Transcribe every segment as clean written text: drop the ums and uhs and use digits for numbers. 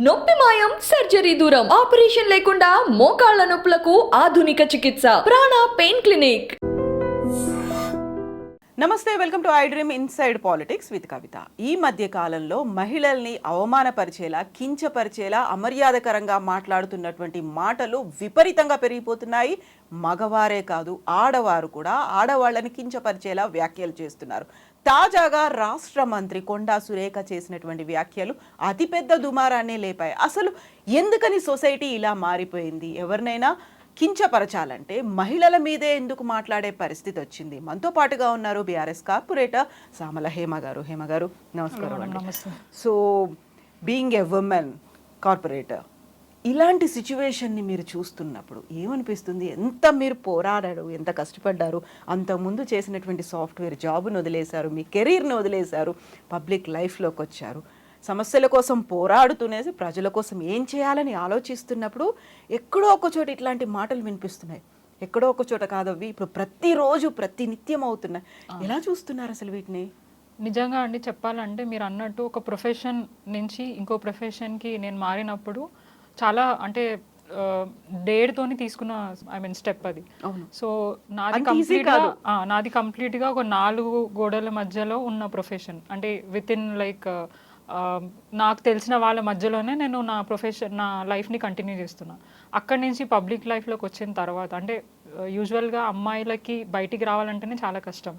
నొప్పి మాయం, సర్జరీ దూరం, ఆపరేషన్ లేకుండా మోకాళ్ల నొప్పులకు ఆధునిక చికిత్స ప్రాణ పెయిన్ క్లినిక్. నమస్తే, welcome to I dream inside politics with Kavitha. ఈ మధ్య కాలంలో మహిళల్ని అవమానపరిచేలా, కించపరిచేలా, అమర్యాదకరంగా మాట్లాడుతున్నటువంటి మాటలు విపరీతంగా పెరిగిపోతున్నాయి. మగవారే కాదు, ఆడవారు కూడా ఆడవాళ్ళని కించపరిచేలా వ్యాఖ్యలు చేస్తున్నారు. తాజాగా రాష్ట్ర మంత్రి కొండా సురేఖ చేసినటువంటి వ్యాఖ్యలు అతిపెద్ద దుమారాన్ని లేపాయి. అసలు ఎందుకని సొసైటీ ఇలా మారిపోయింది? ఎవరినైనా కించపరచాలంటే మహిళల మీదే ఎందుకు మాట్లాడే పరిస్థితి వచ్చింది? మనతో పాటుగా ఉన్నారు బీఆర్ఎస్ కార్పొరేటర్ సామల హేమ గారు. హేమ గారు, నమస్కారం అండి. So being a women corporator, ఇలాంటి సిచ్యువేషన్ని మీరు చూస్తున్నప్పుడు ఏమనిపిస్తుంది? ఎంత మీరు పోరాడారు, ఎంత కష్టపడ్డారు, అంతకుముందు చేసినటువంటి సాఫ్ట్వేర్ జాబ్ను వదిలేశారు, మీ కెరీర్ని వదిలేశారు, పబ్లిక్ లైఫ్లోకి వచ్చారు, సమస్యల కోసం పోరాడుతూనే ప్రజల కోసం ఏం చేయాలని ఆలోచిస్తున్నప్పుడు ఎక్కడో ఒక చోట ఇట్లాంటి మాటలు వినిపిస్తున్నాయి. ఎక్కడో ఒక చోట కాదవి ఇప్పుడు ప్రతిరోజు ప్రతి నిత్యం అవుతున్నాయి. ఎలా చూస్తున్నారు అసలు వీటిని? నిజంగా అండి చెప్పాలంటే, మీరు అన్నట్టు ఒక ప్రొఫెషన్ నుంచి ఇంకో ప్రొఫెషన్కి నేను మారినప్పుడు చాలా అంటే డేర్తోని తీసుకున్న స్టెప్ అది. సో నాది కంప్లీట్గా ఒక 4 గోడల మధ్యలో ఉన్న ప్రొఫెషన్. అంటే విత్ ఇన్ లైక్ నాకు తెలిసిన వాళ్ళ మధ్యలోనే నేను నా లైఫ్ని కంటిన్యూ చేస్తున్నా. అక్కడి నుంచి పబ్లిక్ లైఫ్లోకి వచ్చిన తర్వాత అంటే యూజువల్గా అమ్మాయిలకి బయటికి రావాలంటేనే చాలా కష్టం.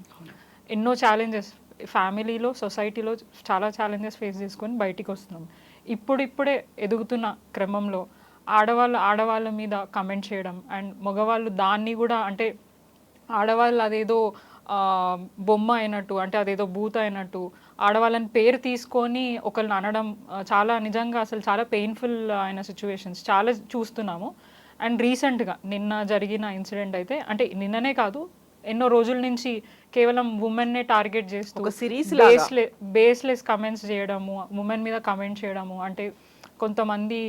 ఎన్నో ఛాలెంజెస్ ఫ్యామిలీలో, సొసైటీలో చాలా ఛాలెంజెస్ ఫేస్ చేసుకొని బయటికి వస్తున్నాం. ఇప్పుడిప్పుడే ఎదుగుతున్న క్రమంలో ఆడవాళ్ళ మీద కమెంట్ చేయడం అండ్ మగవాళ్ళు దాన్ని కూడా అంటే ఆడవాళ్ళు అదేదో బొమ్మ అయినట్టు, అంటే అదేదో బూత్ అయినట్టు ఆడవాళ్ళని పేరు తీసుకొని ఒకరిని అనడం చాలా నిజంగా అసలు చాలా పెయిన్ఫుల్ అయిన సిచ్యువేషన్స్ చాలా చూస్తున్నాము. అండ్ రీసెంట్గా నిన్న జరిగిన ఇన్సిడెంట్ అయితే, అంటే నిన్ననే కాదు ఎన్నో రోజుల నుంచి కేవలం ఉమెన్నే టార్గెట్ చేస్తూ బేస్లెస్ కమెంట్స్ చేయడము, ఉమెన్ మీద కమెంట్ చేయడము, అంటే కొంతమంది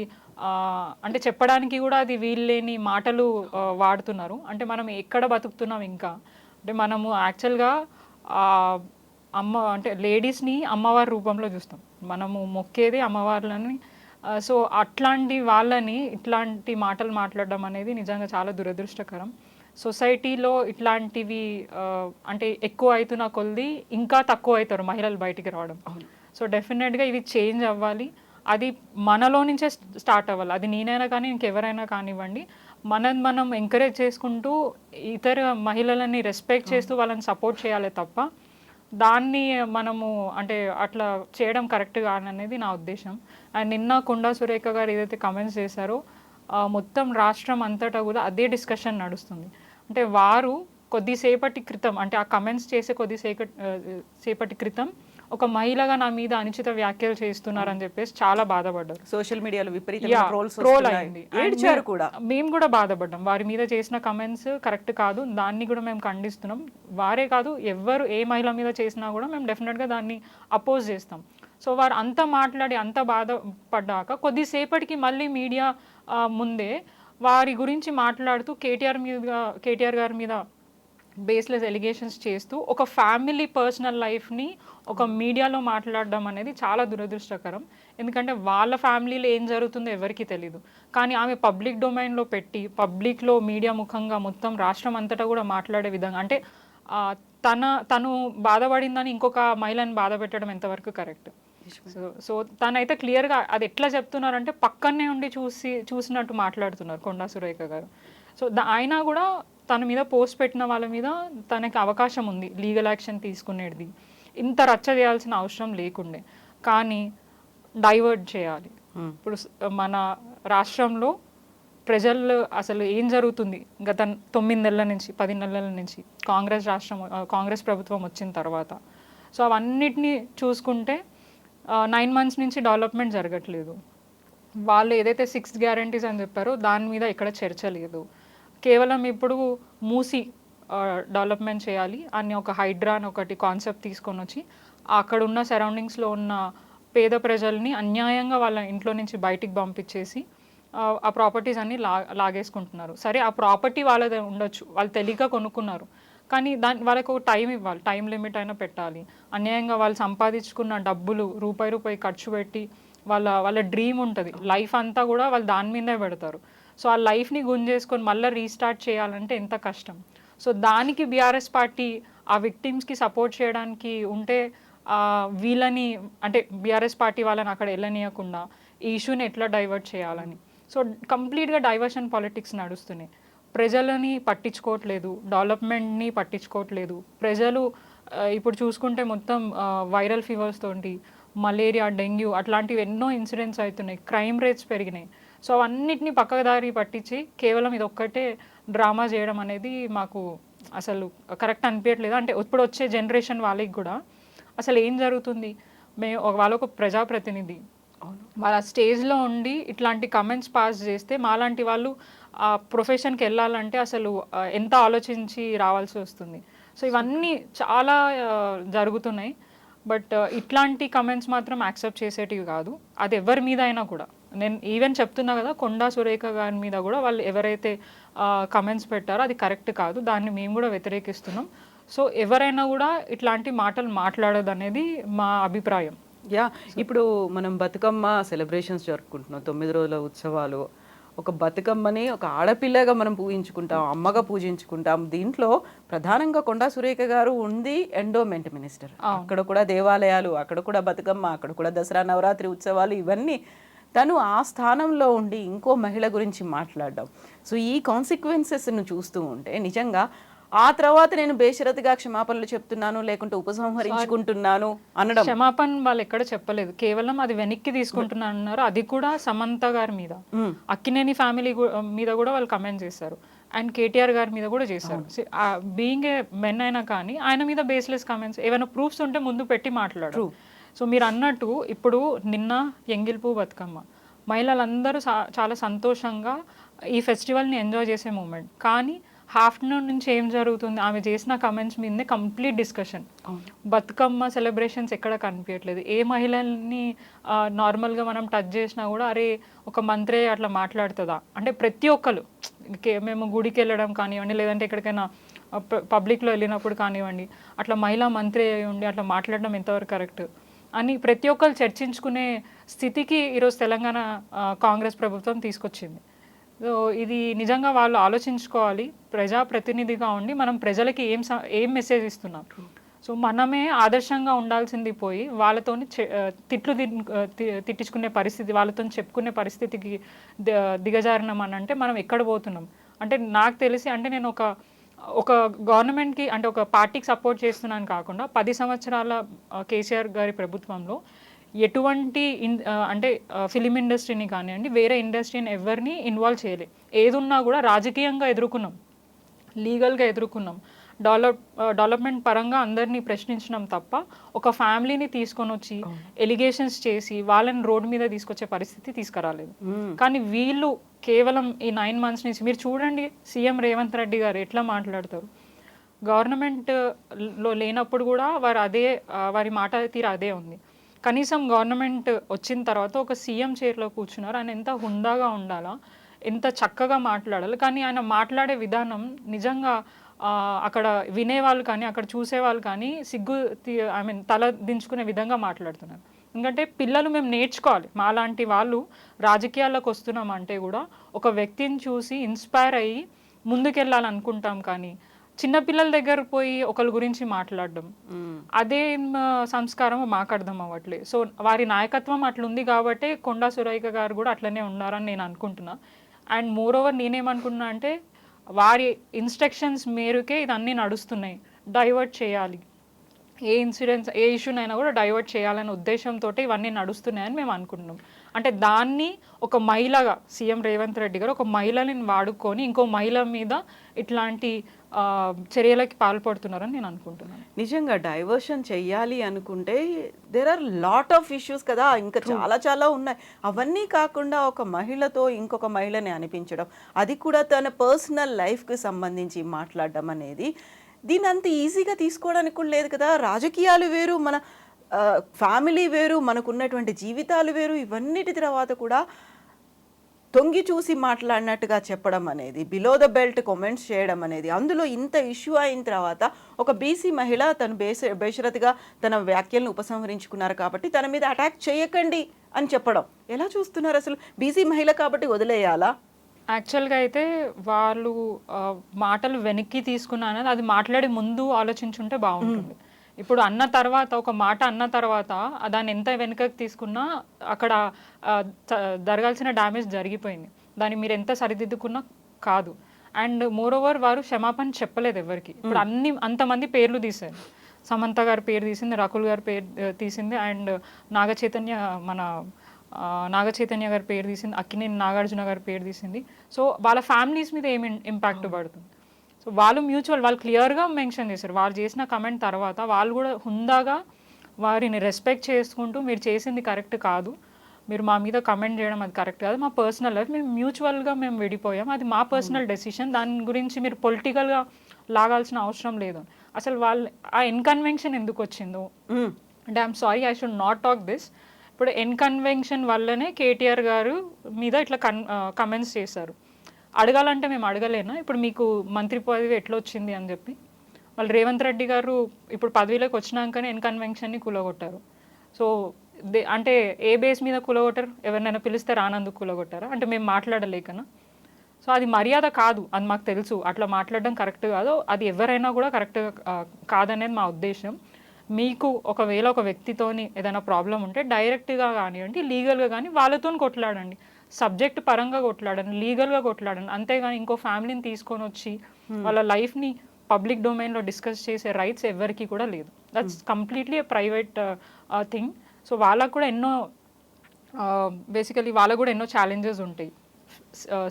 అంటే చెప్పడానికి కూడా అది వీల్లేని మాటలు వాడుతున్నారు. అంటే మనం ఎక్కడ బతుకుతున్నాం ఇంకా? అంటే మనము యాక్చువల్గా అంటే లేడీస్ని అమ్మవారి రూపంలో చూస్తాం, మనము మొక్కేది అమ్మవార్లని. సో అట్లాంటి వాళ్ళని ఇట్లాంటి మాటలు మాట్లాడడం అనేది నిజంగా చాలా దురదృష్టకరం. సొసైటీలో ఇట్లాంటివి అంటే ఎక్కువ అవుతున్న కొద్ది ఇంకా తక్కువ అవుతారు మహిళలు బయటికి రావడం. సో డెఫినెట్గా ఇవి చేంజ్ అవ్వాలి. అది మనలో నుంచే స్టార్ట్ అవ్వాలి. అది నేనైనా కానీ ఇంకెవరైనా కానివ్వండి, మనం ఎంకరేజ్ చేసుకుంటూ ఇతర మహిళలని రెస్పెక్ట్ చేస్తూ వాళ్ళని సపోర్ట్ చేయాలి తప్ప దాన్ని మనము అంటే అట్లా చేయడం కరెక్ట్ కాదనేది నా ఉద్దేశం. అండ్ నిన్న కొండా సురేఖ గారు ఏదైతే కమెంట్స్ చేశారో మొత్తం రాష్ట్రం అంతటా కూడా అదే డిస్కషన్ నడుస్తుంది. అంటే వారు కొద్దిసేపటి క్రితం, అంటే ఆ కమెంట్స్ చేసే కొద్దిసేపటి క్రితం ఒక మహిళగా నా మీద అనుచిత వ్యాఖ్యలు చేస్తున్నారని చెప్పేసి చాలా బాధపడ్డారు. సోషల్ మీడియాలో విపరీతంగా ట్రోల్ అయింది. మేము కూడా బాధపడ్డాం. వారి మీద చేసిన కమెంట్స్ కరెక్ట్ కాదు, దాన్ని కూడా మేము ఖండిస్తున్నాం. వారే కాదు, ఎవరు ఏ మహిళ మీద చేసినా కూడా మేము డెఫినెట్గా దాన్ని అపోజ్ చేస్తాం. సో వారు అంత మాట్లాడి అంత బాధపడ్డాక కొద్దిసేపటికి మళ్ళీ మీడియా ముందే వారి గురించి మాట్లాడుతూ కేటీఆర్ గారి మీద బేస్లెస్ ఎలిగేషన్స్ చేస్తూ ఒక ఫ్యామిలీ పర్సనల్ లైఫ్ని ఒక మీడియాలో మాట్లాడడం అనేది చాలా దురదృష్టకరం. ఎందుకంటే వాళ్ళ ఫ్యామిలీలో ఏం జరుగుతుందో ఎవరికీ తెలీదు. కానీ ఆమె పబ్లిక్ డొమైన్లో పెట్టి పబ్లిక్లో మీడియా ముఖంగా మొత్తం రాష్ట్రం అంతటా కూడా మాట్లాడే విధంగా, అంటే తను బాధపడిందని ఇంకొక మహిళని బాధ పెట్టడం ఎంతవరకు కరెక్ట్? సో తనైతే క్లియర్గా అది ఎట్లా చెప్తున్నారంటే పక్కనే ఉండి చూసినట్టు మాట్లాడుతున్నారు కొండా సురేఖ గారు. సో అయినా కూడా తన మీద పోస్ట్ పెట్టిన వాళ్ళ మీద తనకి అవకాశం ఉంది లీగల్ యాక్షన్ తీసుకునేది. ఇంత రచ్చ చేయాల్సిన అవసరం లేకుండే, కానీ డైవర్ట్ చేయాలి. ఇప్పుడు మన రాష్ట్రంలో ప్రజలు అసలు ఏం జరుగుతుంది గత 9 నెలల నుంచి 10 నెలల నుంచి కాంగ్రెస్ ప్రభుత్వం వచ్చిన తర్వాత, సో అవన్నిటినీ చూసుకుంటే 9 months నుంచి డెవలప్మెంట్ జరగట్లేదు. వాళ్ళు ఏదైతే 6 గ్యారంటీస్ అని చెప్పారో దాని మీద ఎక్కడ చర్చ లేదు. కేవలం ఇప్పుడు మూసి డెవలప్మెంట్ చేయాలి అని ఒక హైడ్రా అని ఒకటి కాన్సెప్ట్ తీసుకొని వచ్చి అక్కడ ఉన్న సరౌండింగ్స్లో ఉన్న పేద ప్రజల్ని అన్యాయంగా వాళ్ళ ఇంట్లో నుంచి బయటికి పంపించేసి ఆ ప్రాపర్టీస్ అన్నీ లాగేసుకుంటున్నారు. సరే, ఆ ప్రాపర్టీ వాళ్ళది ఉండొచ్చు, వాళ్ళు తెలియక కొనుక్కున్నారు, కానీ వాళ్ళకు ఒక టైం ఇవ్వాలి, టైం లిమిట్ అయినా పెట్టాలి. అన్యాయంగా వాళ్ళు సంపాదించుకున్న డబ్బులు రూపాయి ఖర్చు పెట్టి వాళ్ళ డ్రీమ్ ఉంటుంది, లైఫ్ అంతా కూడా వాళ్ళు దాని మీదే పెడతారు. సో ఆ లైఫ్ని గుంజేసుకొని మళ్ళీ రీస్టార్ట్ చేయాలంటే ఎంత కష్టం. సో దానికి బీఆర్ఎస్ పార్టీ ఆ విక్టిమ్స్కి సపోర్ట్ చేయడానికి ఉంటే వీళ్ళని అంటే బీఆర్ఎస్ పార్టీ వాళ్ళని అక్కడ వెళ్ళనీయకుండా ఈ ఇష్యూని ఎట్లా డైవర్ట్ చేయాలని. సో కంప్లీట్గా డైవర్షన్ పాలిటిక్స్ నడుస్తున్నాయి. ప్రజలని పట్టించుకోవట్లేదు, డెవలప్మెంట్ని పట్టించుకోవట్లేదు. ప్రజలు ఇప్పుడు చూసుకుంటే మొత్తం వైరల్ ఫీవర్స్ తోటి మలేరియా, డెంగ్యూ అట్లాంటివి ఎన్నో ఇన్సిడెంట్స్ అవుతున్నాయి, క్రైమ్ రేట్స్ పెరిగినాయి. సో అవన్నిటిని పక్కదారి పట్టించి కేవలం ఇది ఒక్కటే డ్రామా చేయడం అనేది మాకు అసలు కరెక్ట్ అనిపించట్లేదు. అంటే ఇప్పుడు వచ్చే జనరేషన్ వాళ్ళకి కూడా అసలు ఏం జరుగుతుంది, వాళ్ళొక ప్రజాప్రతినిధి, వాళ్ళ స్టేజ్లో ఉండి ఇట్లాంటి కమెంట్స్ పాస్ చేస్తే మాలాంటి వాళ్ళు ఆ ప్రొఫెషన్కి వెళ్ళాలంటే అసలు ఎంత ఆలోచించి రావాల్సి వస్తుంది. సో ఇవన్నీ చాలా జరుగుతున్నాయి. బట్ ఇట్లాంటి కమెంట్స్ మాత్రం యాక్సెప్ట్ చేసేటివి కాదు, అది ఎవరి మీద అయినా కూడా. నేను ఈవెన్ చెప్తున్నా కదా, కొండా సురేఖ గారి మీద కూడా వాళ్ళు ఎవరైతే కమెంట్స్ పెట్టారో అది కరెక్ట్ కాదు, దాన్ని మేము కూడా వ్యతిరేకిస్తున్నాం. సో ఎవరైనా కూడా ఇట్లాంటి మాటలు మాట్లాడదు అనేది మా అభిప్రాయం. యా, ఇప్పుడు మనం బతుకమ్మ సెలబ్రేషన్స్ జరుపుకుంటున్నాం, 9 రోజుల ఉత్సవాలు. ఒక బతుకమ్మని ఒక ఆడపిల్లగా మనం పూజించుకుంటాం, అమ్మగా పూజించుకుంటాం. దీంట్లో ప్రధానంగా కొండా సురేఖ గారు ఉంది ఎండోమెంట్ మినిస్టర్. అక్కడ కూడా దేవాలయాలు, అక్కడ కూడా బతుకమ్మ, అక్కడ కూడా దసరా నవరాత్రి ఉత్సవాలు, ఇవన్నీ తను ఆ స్థానంలో ఉండి ఇంకో మహిళ గురించి మాట్లాడడం. సో ఈ కాన్సిక్వెన్సెస్ను చూస్తూ ఉంటే నిజంగా ఆ తర్వాత నేను బేషరతుగా క్షమాపణలు చెప్తున్నాను లేకుంటే ఉపసంహరించుకుంటున్నాను అనడం. క్షమాపణ వాళ్ళు ఎక్కడ చెప్పలేదు, కేవలం అది వెనక్కి తీసుకుంటున్నాను అన్నారు. అది కూడా సమంత గారి మీద, అక్కినేని ఫ్యామిలీ మీద కూడా వాళ్ళు కమెంట్ చేశారు, అండ్ కేటీఆర్ గారి మీద కూడా చేశారు. బీయింగ్ ఏ మెన్ అయినా కానీ ఆయన మీద బేస్లెస్ కమెంట్స్, ఏమైనా ప్రూఫ్స్ ఉంటే ముందు పెట్టి మాట్లాడు. సో మీరు అన్నట్టు ఇప్పుడు నిన్న ఎంగిల్పూ బతుకమ్మ మహిళలందరూ చాలా సంతోషంగా ఈ ఫెస్టివల్ని ఎంజాయ్ చేసే మూమెంట్. కానీ ఆఫ్టర్నూన్ నుంచి ఏం జరుగుతుంది, ఆమె చేసిన కమెంట్స్ మీదనే కంప్లీట్ డిస్కషన్. బతుకమ్మ సెలబ్రేషన్స్ ఎక్కడ కనిపించట్లేదు. ఏ మహిళల్ని నార్మల్గా మనం టచ్ చేసినా కూడా అరే ఒక మంత్రే అట్లా మాట్లాడుతుందా అంటే ప్రతి ఒక్కరు, మేము గుడికి వెళ్ళడం కానివ్వండి, లేదంటే ఎక్కడికైనా పబ్లిక్లో వెళ్ళినప్పుడు కానివ్వండి, అట్లా మహిళా మంత్రి అయి ఉండి అట్లా మాట్లాడడం ఎంతవరకు కరెక్ట్ అని ప్రతి ఒక్కరు చర్చించుకునే స్థితికి ఈరోజు తెలంగాణ కాంగ్రెస్ ప్రభుత్వం తీసుకొచ్చింది. సో ఇది నిజంగా వాళ్ళు ఆలోచించుకోవాలి. ప్రజాప్రతినిధిగా ఉండి మనం ప్రజలకి ఏం మెసేజ్ ఇస్తున్నాం. సో మనమే ఆదర్శంగా ఉండాల్సింది పోయి వాళ్ళతోని తిట్టించుకునే పరిస్థితి, వాళ్ళతో చెప్పుకునే పరిస్థితికి దిగజారినాం అని అంటే మనం ఎక్కడ పోతున్నాం. అంటే నాకు తెలిసి అంటే నేను ఒక గవర్నమెంట్కి అంటే ఒక పార్టీకి సపోర్ట్ చేస్తున్నాను కాకుండా 10 సంవత్సరాల కేసీఆర్ గారి ప్రభుత్వంలో ఎటువంటి అంటే ఫిలిం ఇండస్ట్రీని కానివ్వండి, వేరే ఇండస్ట్రీని ఎవరిని ఇన్వాల్వ్ చేయలేదు. ఏదున్నా కూడా రాజకీయంగా ఎదుర్కొన్నాం, లీగల్గా ఎదుర్కొన్నాం, డెవలప్మెంట్ పరంగా అందరినీ ప్రశ్నించడం తప్ప ఒక ఫ్యామిలీని తీసుకొని వచ్చి ఎలిగేషన్స్ చేసి వాళ్ళని రోడ్డు మీద తీసుకొచ్చే పరిస్థితి తీసుకురాలేదు. కానీ వీళ్ళు కేవలం ఈ 9 months నుంచి మీరు చూడండి, సీఎం రేవంత్ రెడ్డి గారు ఎట్లా మాట్లాడతారు. గవర్నమెంట్లో లేనప్పుడు కూడా వారి మాట తీరు అదే ఉంది. కనీసం గవర్నమెంట్ వచ్చిన తర్వాత ఒక సీఎం చైర్లో కూర్చున్నారు, ఆయన ఎంత హుందాగా ఉండాలా, ఎంత చక్కగా మాట్లాడాలి. కానీ ఆయన మాట్లాడే విధానం నిజంగా అక్కడ వినేవాళ్ళు కానీ అక్కడ చూసేవాళ్ళు కానీ తల దించుకునే విధంగా మాట్లాడుతున్నారు. ఎందుకంటే పిల్లలు మేము నేర్చుకోవాలి, మాలాంటి వాళ్ళు రాజకీయాల్లోకి వస్తున్నామంటే కూడా ఒక వ్యక్తిని చూసి ఇన్స్పైర్ అయ్యి ముందుకెళ్ళాలనుకుంటాం. కానీ చిన్నపిల్లల దగ్గర పోయి ఒకరి గురించి మాట్లాడడం, అదే సంస్కారం మాకు అర్థం అవ్వట్లేదు. సో వారి నాయకత్వం అట్లుంది కాబట్టి కొండా సురేఖ గారు కూడా అట్లనే ఉన్నారని నేను అనుకుంటున్నా. అండ్ మోర్ ఓవర్ నేనేమనుకున్నా అంటే వారి ఇన్స్ట్రక్షన్స్ మేరకే ఇదన్నీ నడుస్తున్నాయి. డైవర్ట్ చేయాలి, ఏ ఇష్యూనైనా కూడా డైవర్ట్ చేయాలనే ఉద్దేశంతో ఇవన్నీ నడుస్తున్నాయని మేము అనుకుంటున్నాం. అంటే దాన్ని ఒక మహిళగా సీఎం రేవంత్ రెడ్డి గారు ఒక మహిళని వాడుకొని ఇంకో మహిళ మీద ఇట్లాంటి చర్యలకి పాల్పడుతున్నారని నేను అనుకుంటున్నాను. నిజంగా డైవర్షన్ చెయ్యాలి అనుకుంటే there are lot of issues కదా, ఇంకా చాలా ఉన్నాయి. అవన్నీ కాకుండా ఒక మహిళతో ఇంకొక మహిళని అనిపించడం, అది కూడా తన పర్సనల్ లైఫ్కి సంబంధించి మాట్లాడడం అనేది దీన్ని అంత ఈజీగా తీసుకోవడానికి కూడా లేదు కదా. రాజకీయాలు వేరు, మన ఫ్యామిలీ వేరు, మనకున్నటువంటి జీవితాలు వేరు. ఇవన్నిటి తర్వాత కూడా తొంగి చూసి మాట్లాడినట్టుగా చెప్పడం అనేది, బిలో ద బెల్ట్ కామెంట్స్ చేయడం అనేది, అందులో ఇంత ఇష్యూ అయిన తర్వాత ఒక బీసీ మహిళ తను బేషరతుగా తన వ్యాఖ్యలను ఉపసంహరించుకున్నారు కాబట్టి తన మీద అటాక్ చేయకండి అని చెప్పడం ఎలా చూస్తున్నారు? అసలు బీసీ మహిళ కాబట్టి వదిలేయాలా? యాక్చువల్గా అయితే వాళ్ళు మాటలు వెనక్కి తీసుకున్నా అనేది అది మాట్లాడే ముందు ఆలోచించుంటే బాగుంటుంది. ఇప్పుడు అన్న తర్వాత ఒక మాట అన్న తర్వాత దాన్ని ఎంత వెనుకకి తీసుకున్నా అక్కడ జరగాల్సిన డ్యామేజ్ జరిగిపోయింది. దాన్ని మీరు ఎంత సరిదిద్దుకున్నా కాదు. అండ్ మోర్ ఓవర్ వారు క్షమాపణ చెప్పలేదు ఎవరికి. ఇప్పుడు అంతమంది పేర్లు తీశారు. సమంత గారి పేరు తీసింది, రకుల్ గారి పేరు తీసింది, అండ్ నాగ చైతన్య గారి పేరు తీసింది, అక్కినేని నాగార్జున గారి పేరు తీసింది. సో వాళ్ళ ఫ్యామిలీస్ మీద ఏమి ఇంపాక్ట్ పడుతుంది? సో వాళ్ళు వాళ్ళు క్లియర్గా మెన్షన్ చేశారు. వాళ్ళు చేసిన కమెంట్ తర్వాత వాళ్ళు కూడా హుందాగా వారిని రెస్పెక్ట్ చేసుకుంటూ మీరు చేసింది కరెక్ట్ కాదు, మీరు మా మీద కమెంట్ చేయడం అది కరెక్ట్ కాదు, మా పర్సనల్ లైఫ్ మేము మ్యూచువల్గా మేము విడిపోయాం, అది మా పర్సనల్ డెసిషన్, దాని గురించి మీరు పొలిటికల్గా లాగాల్సిన అవసరం లేదు. అసలు వాళ్ళు ఆ ఇన్కన్వెన్షన్ ఎందుకు వచ్చిందో అంటే I'm sorry I should not talk this. ఇప్పుడు ఇన్కన్వెన్షన్ వల్లనే కేటీఆర్ గారు మీద ఇట్లా కమెంట్స్ చేశారు. అడగాలంటే మేము అడగలేనా ఇప్పుడు మీకు మంత్రి పదవి ఎట్లా వచ్చింది అని చెప్పి? వాళ్ళు రేవంత్ రెడ్డి గారు ఇప్పుడు పదవిలోకి వచ్చినాకనే ఇన్కన్వెన్షన్ని కూలగొట్టారు. సో అంటే ఏ బేస్ మీద కూలగొట్టారు? ఎవరినైనా పిలిస్తే రానందుకు కూలగొట్టారా? అంటే మేము మాట్లాడలేకనా? సో అది మర్యాద కాదు, అది మాకు తెలుసు. అట్లా మాట్లాడడం కరెక్ట్ కాదు, అది ఎవరైనా కూడా కరెక్ట్ కాదనేది మా ఉద్దేశం. మీకు ఒకవేళ ఒక వ్యక్తితోని ఏదైనా ప్రాబ్లం ఉంటే డైరెక్ట్గా కానివ్వండి, లీగల్గా కానీ వాళ్ళతో కొట్లాడండి, సబ్జెక్ట్ పరంగా కొట్లాడండి, లీగల్గా కొట్లాడండి. అంతేగాని ఇంకో ఫ్యామిలీని తీసుకొని వచ్చి వాళ్ళ లైఫ్ని పబ్లిక్ డొమైన్లో డిస్కస్ చేసే రైట్స్ ఎవరికి కూడా లేదు. That's completely private thing. So వాళ్ళకు కూడా బేసికలీ వాళ్ళకు కూడా ఎన్నో ఛాలెంజెస్ ఉంటాయి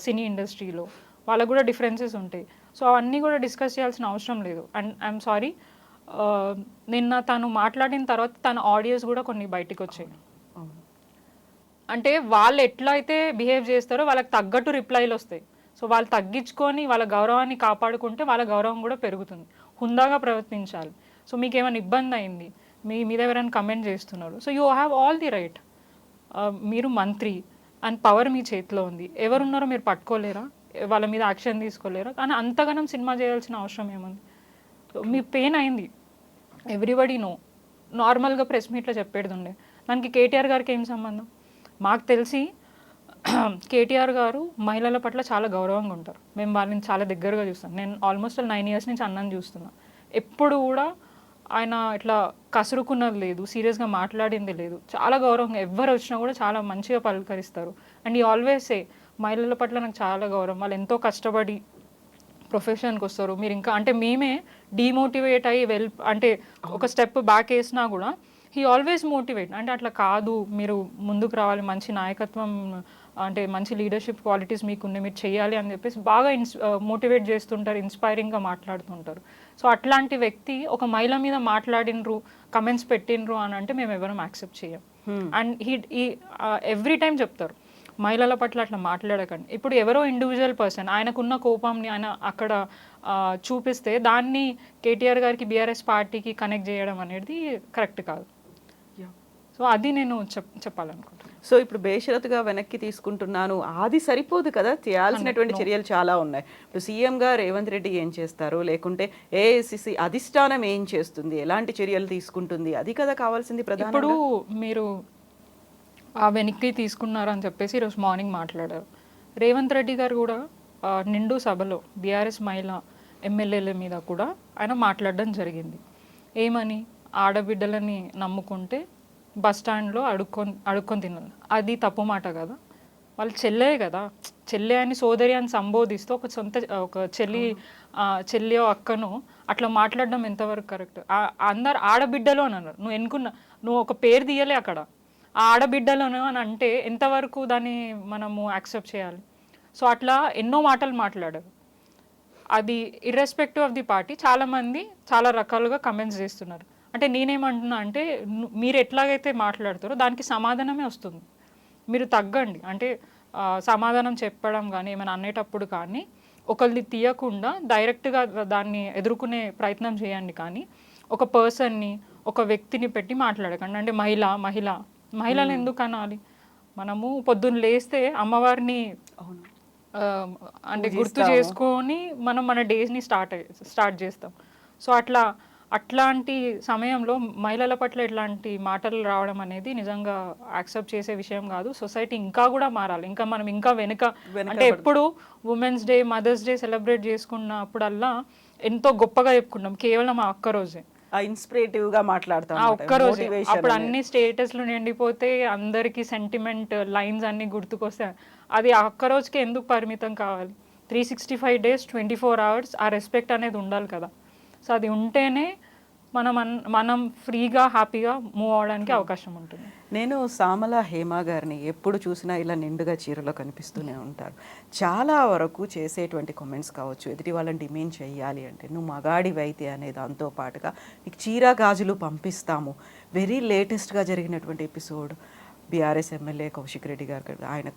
సినీ ఇండస్ట్రీలో, వాళ్ళకు కూడా డిఫరెన్సెస్ ఉంటాయి. సో అవన్నీ కూడా డిస్కస్ చేయాల్సిన అవసరం లేదు. అండ్ ఐఎమ్ సారీ, నిన్న తను మాట్లాడిన తర్వాత తన ఆడియోస్ కూడా కొన్ని బయటకు వచ్చాయి. అంటే వాళ్ళు ఎట్లా అయితే బిహేవ్ చేస్తారో వాళ్ళకి తగ్గట్టు రిప్లైలు వస్తాయి. సో వాళ్ళు తగ్గించుకొని వాళ్ళ గౌరవాన్ని కాపాడుకుంటే వాళ్ళ గౌరవం కూడా పెరుగుతుంది. హుందాగా ప్రవర్తించాలి. సో మీకు ఏమైనా ఇబ్బంది అయింది, మీ మీద ఎవరైనా కమెంట్ చేస్తున్నారు, so you have all the right. మీరు మంత్రి అండ్ పవర్ మీ చేతిలో ఉంది, ఎవరున్నారో మీరు పట్టుకోలేరా, వాళ్ళ మీద యాక్షన్ తీసుకోలేరా? కానీ అంతగానం సినిమా చేయాల్సిన అవసరం ఏముంది? మీ పెయిన్ అయింది, ఎవ్రీబడి నో. నార్మల్గా ప్రెస్ మీట్లో చెప్పేది ఉండే, దానికి కేటీఆర్ గారికి ఏం సంబంధం? మాకు తెలిసి కేటీఆర్ గారు మహిళల పట్ల చాలా గౌరవంగా ఉంటారు. మేము వాళ్ళని చాలా దగ్గరగా చూస్తాం. నేను ఆల్మోస్ట్ 9 years నుంచి అన్నని చూస్తున్నా. ఎప్పుడు కూడా ఆయన ఇట్లా కసురుకున్నది లేదు, సీరియస్గా మాట్లాడింది లేదు. చాలా గౌరవంగా ఎవరు వచ్చినా కూడా చాలా మంచిగా పలకరిస్తారు. అండ్ ఈ ఆల్వేస్ సే మహిళల పట్ల నాకు చాలా గౌరవం, వాళ్ళు ఎంతో కష్టపడి ప్రొఫెషన్కి వస్తారు. మీరు ఇంకా అంటే మేమే డీమోటివేట్ అయ్యి అంటే ఒక స్టెప్ బ్యాక్ వేసినా కూడా హీ ఆల్వేస్ మోటివేట్. అంటే అట్లా కాదు, మీరు ముందుకు రావాలి, మంచి నాయకత్వం అంటే మంచి లీడర్షిప్ క్వాలిటీస్ మీకున్నాయి, మీరు చేయాలి అని చెప్పేసి బాగా మోటివేట్ చేస్తుంటారు, ఇన్స్పైరింగ్గా మాట్లాడుతుంటారు. సో అట్లాంటి వ్యక్తి ఒక మహిళ మీద మాట్లాడినరు, కమెంట్స్ పెట్టినరు అని అంటే మేము ఎవరం యాక్సెప్ట్ చేయం. అండ్ ఈ ఎవ్రీ టైం చెప్తారు మహిళల పట్ల అట్లా మాట్లాడకండి. ఇప్పుడు ఎవరో ఇండివిజువల్ పర్సన్ ఆయనకున్న కోపంని ఆయన అక్కడ చూపిస్తే దాన్ని కేటీఆర్ గారికి బీఆర్ఎస్ పార్టీకి కనెక్ట్ చేయడం అనేది కరెక్ట్ కాదు. సో అది నేను చెప్పాలనుకుంటున్నాను. సో ఇప్పుడు బేషరతుగా వెనక్కి తీసుకుంటున్నాను, అది సరిపోదు కదా, చేయాల్సినటువంటి చర్యలు చాలా ఉన్నాయి. ఇప్పుడు సీఎంగా రేవంత్ రెడ్డి ఏం చేస్తారు, లేకుంటే ఏఐసిసి అధిష్టానం ఏం చేస్తుంది, ఎలాంటి చర్యలు తీసుకుంటుంది, అది కదా కావాల్సింది ప్రధానంగా. ఇప్పుడు మీరు ఆ వెనక్కి తీసుకున్నారు అని చెప్పేసి ఈరోజు మార్నింగ్ మాట్లాడారు. రేవంత్ రెడ్డి గారు కూడా నిండు సభలో బీఆర్ఎస్ మహిళా ఎమ్మెల్యేల మీద కూడా ఆయన మాట్లాడడం జరిగింది. ఏమని? ఆడబిడ్డలని నమ్ముకుంటే బస్ స్టాండ్లో అడుక్కొని తిన్నాను. అది తప్పు మాట కదా, వాళ్ళు చెల్లే కదా, చెల్లె అని సోదరి అని సంబోధిస్తూ ఒక చెల్లియో అక్కను అట్లా మాట్లాడడం ఎంతవరకు కరెక్ట్? అందరు ఆడబిడ్డలు అని అన్నారు, నువ్వు ఒక పేరు తీయలే అక్కడ, ఆ ఆడబిడ్డలను అని అంటే ఎంతవరకు దాన్ని మనము యాక్సెప్ట్ చేయాలి? సో అట్లా ఎన్నో మాటలు మాట్లాడారు. అది ఇర్రెస్పెక్టివ్ ఆఫ్ ది పార్టీ చాలామంది చాలా రకాలుగా కమెంట్స్ చేస్తున్నారు. అంటే నేనేమంటున్నా అంటే మీరు ఎట్లాగైతే మాట్లాడతారో దానికి సమాధానమే వస్తుంది, మీరు తగ్గండి. అంటే సమాధానం చెప్పడం కానీ ఏమైనా అనేటప్పుడు కానీ ఒకరిని తీయకుండా డైరెక్ట్గా దాన్ని ఎదుర్కొనే ప్రయత్నం చేయండి. కానీ ఒక పర్సన్ని ఒక వ్యక్తిని పెట్టి మాట్లాడకండి. అంటే మహిళలను ఎందుకు అనాలి? మనము పొద్దున్న లేస్తే అమ్మవారిని అంటే గుర్తు చేసుకొని మనం మన డేస్ని స్టార్ట్ చేస్తాం. సో అట్లాంటి సమయంలో మహిళల పట్ల ఇట్లాంటి మాటలు రావడం అనేది నిజంగా యాక్సెప్ట్ చేసే విషయం కాదు. సొసైటీ ఇంకా కూడా మారాలి. ఇంకా మనం ఇంకా వెనుక అంటే ఎప్పుడు Women's Day, Mother's Day celebrate చేసుకున్నప్పుడల్లా ఎంతో గొప్పగా చెప్పుకున్నాం కేవలం ఆ ఒక్క రోజే, ఇన్స్పిరేటివ్ గా మాట్లాడతాం ఆ ఒక్కరోజే. అప్పుడు అన్ని స్టేటస్లు నిండిపోతే అందరికి సెంటిమెంట్ లైన్స్ అన్ని గుర్తుకొస్తాయి. అది ఆ ఒక్క రోజుకి ఎందుకు పరిమితం కావాలి? 365 days 24 hours ఆ రెస్పెక్ట్ అనేది ఉండాలి కదా. సో అది ఉంటేనే మనం ఫ్రీగా హ్యాపీగా మూవ్ అవడానికి అవకాశం ఉంటుంది. నేను సామల హేమ గారిని ఎప్పుడు చూసినా ఇలా నిండుగా చీరలో కనిపిస్తూనే ఉంటారు. చాలా వరకు చేసేటువంటి కామెంట్స్ కావచ్చు, ఎదుటి వాళ్ళని డిమేన్ చేయాలి అంటే నువ్వు మగాడివైతే అనే దాంతో పాటుగా నీకు చీర గాజులు పంపిస్తాము. వెరీ లేటెస్ట్గా జరిగినటువంటి episode BRS MLA Kaushik Reddy గారు ఆయన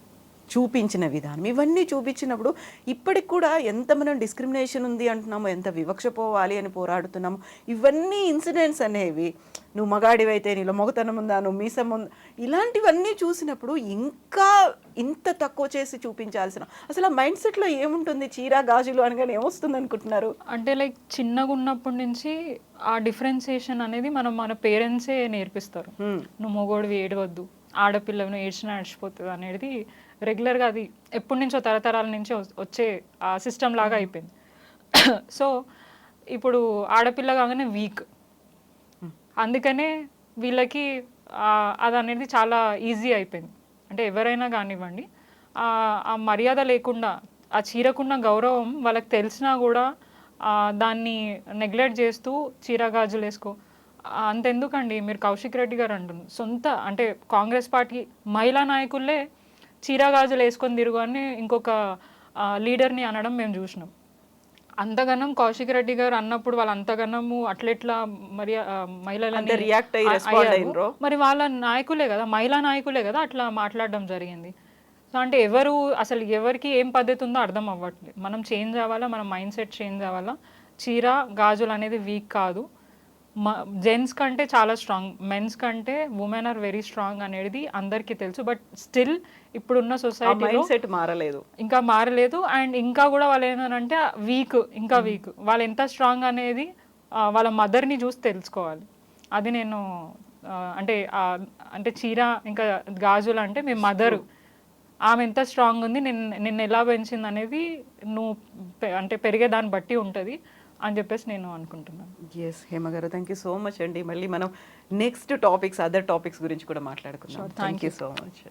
చూపించిన విధానం, ఇవన్నీ చూపించినప్పుడు ఇప్పటికి కూడా ఎంత మనం డిస్క్రిమినేషన్ ఉంది అంటున్నాము, ఎంత వివక్ష పోవాలి అని పోరాడుతున్నాము. ఇవన్నీ ఇన్సిడెంట్స్ అనేవి నువ్వు మగాడివైతే నీలో మొగతనం ఉందా, నువ్వు మీసం ఉందా, ఇలాంటివన్నీ చూసినప్పుడు ఇంకా ఇంత తక్కువ చేసి చూపించాల్సిన అసలు ఆ మైండ్ సెట్లో ఏముంటుంది? చీర గాజులు అనగానే ఏమొస్తుంది అనుకుంటున్నారు? అంటే లైక్ చిన్నగా ఉన్నప్పటి నుంచి ఆ డిఫరెన్సియేషన్ అనేది మన పేరెంట్సే నేర్పిస్తారు. నువ్వు మొగోడివి ఏడవద్దు, ఆడపిల్లను ఏడ్చినా ఏడ్చిపోతుంది అనేది రెగ్యులర్గా అది ఎప్పటి నుంచో తరతరాల నుంచి వచ్చే ఆ సిస్టమ్ లాగా అయిపోయింది. సో ఇప్పుడు ఆడపిల్ల కాగానే వీక్, అందుకనే వీళ్ళకి అది అనేది చాలా ఈజీ అయిపోయింది. అంటే ఎవరైనా కానివ్వండి ఆ మర్యాద లేకుండా, ఆ చీరకున్న గౌరవం వాళ్ళకి తెలిసినా కూడా దాన్ని నెగ్లెక్ట్ చేస్తూ చీర గాజులు వేసుకో అంతెందుకండి. మీరు కౌశిక్ రెడ్డి గారు అంటున్నారు అంటే కాంగ్రెస్ పార్టీ మహిళా నాయకులే చీర గాజులు వేసుకొని తిరుగు అని ఇంకొక లీడర్ని అనడం మేము చూసినాం. అంతగనం కౌశిక్ రెడ్డి గారు అన్నప్పుడు వాళ్ళు అంతగనము అట్లెట్లా మహిళలని రియాక్ట్ అయ్యారు. మరి వాళ్ళ నాయకులే కదా, మహిళా నాయకులే కదా అట్లా మాట్లాడడం జరిగింది. సో అంటే అసలు ఎవరికి ఏం పద్ధతి ఉందో అర్థం అవ్వట్లేదు. మనం చేంజ్ అవ్వాలా, మన మైండ్ సెట్ చేంజ్ అవ్వాలా. చీర గాజులు అనేది వీక్ కాదు, జెంట్స్ కంటే చాలా స్ట్రాంగ్, మెన్స్ కంటే ఉమెన్ ఆర్ వెరీ స్ట్రాంగ్ అనేది అందరికీ తెలుసు. బట్ స్టిల్ ఇప్పుడున్న సొసైటీలో ఇంకా మారలేదు. అండ్ ఇంకా కూడా వాళ్ళు ఏంటంటే ఇంకా వీక్, వాళ్ళు ఎంత స్ట్రాంగ్ అనేది వాళ్ళ మదర్ని చూసి తెలుసుకోవాలి. అది నేను అంటే చీర ఇంకా గాజులు అంటే మీ మదరు, ఆమె ఎంత స్ట్రాంగ్ ఉంది, నిన్ను ఎలా పెంచింది అనేది నువ్వు అంటే పెరిగే దాన్ని బట్టి ఉంటుంది అని చెప్పేసి నేను అనుకుంటున్నాను. ఎస్ హేమ గారు, థ్యాంక్ యూ సో మచ్ అండి. మళ్ళీ మనం నెక్స్ట్ అదర్ టాపిక్స్ గురించి కూడా మాట్లాడుకుందాం. Thank you so much.